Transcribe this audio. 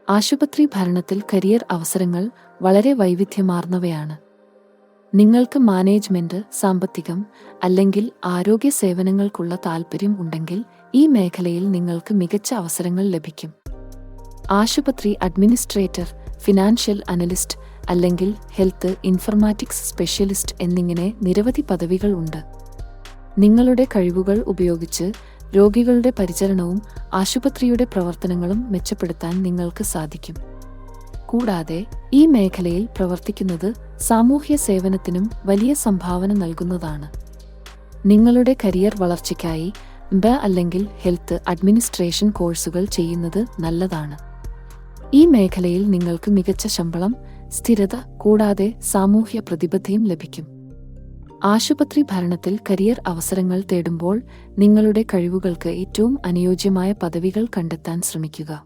ആശുപത്രി ഭരണത്തിൽ കരിയർ അവസരങ്ങൾ വളരെ വൈവിധ്യമാർന്നവയാണ്. നിങ്ങൾക്ക് മാനേജ്മെന്റ്, സാമ്പത്തികം അല്ലെങ്കിൽ ആരോഗ്യ സേവനങ്ങൾക്കുള്ള താൽപ്പര്യം ഉണ്ടെങ്കിൽ ഈ മേഖലയിൽ നിങ്ങൾക്ക് മികച്ച അവസരങ്ങൾ ലഭിക്കും. ആശുപത്രി അഡ്മിനിസ്ട്രേറ്റർ, ഫിനാൻഷ്യൽ അനലിസ്റ്റ് അല്ലെങ്കിൽ ഹെൽത്ത് ഇൻഫർമാറ്റിക്സ് സ്പെഷ്യലിസ്റ്റ് എന്നിങ്ങനെ നിരവധി പദവികൾ ഉണ്ട്. നിങ്ങളുടെ കഴിവുകൾ ഉപയോഗിച്ച് രോഗികളുടെ പരിചരണവും ആശുപത്രിയുടെ പ്രവർത്തനങ്ങളും മെച്ചപ്പെടുത്താൻ നിങ്ങൾക്ക് സാധിക്കും. കൂടാതെ ഈ മേഖലയിൽ പ്രവർത്തിക്കുന്നത് സാമൂഹ്യ സേവനത്തിനും വലിയ സംഭാവന നൽകുന്നതാണ്. നിങ്ങളുടെ കരിയർ വളർച്ചയ്ക്കായി അല്ലെങ്കിൽ ഹെൽത്ത് അഡ്മിനിസ്ട്രേഷൻ കോഴ്സുകൾ ചെയ്യുന്നത് നല്ലതാണ്. ഈ മേഖലയിൽ നിങ്ങൾക്ക് മികച്ച ശമ്പളം, സ്ഥിരത കൂടാതെ സാമൂഹ്യ പ്രതിബദ്ധതയും ലഭിക്കും. ആശുപത്രി ഭരണത്തിൽ കരിയർ അവസരങ്ങൾ തേടുമ്പോൾ നിങ്ങളുടെ കഴിവുകൾക്ക് ഏറ്റവും അനുയോജ്യമായ പദവികൾ കണ്ടെത്താൻ ശ്രമിക്കുക.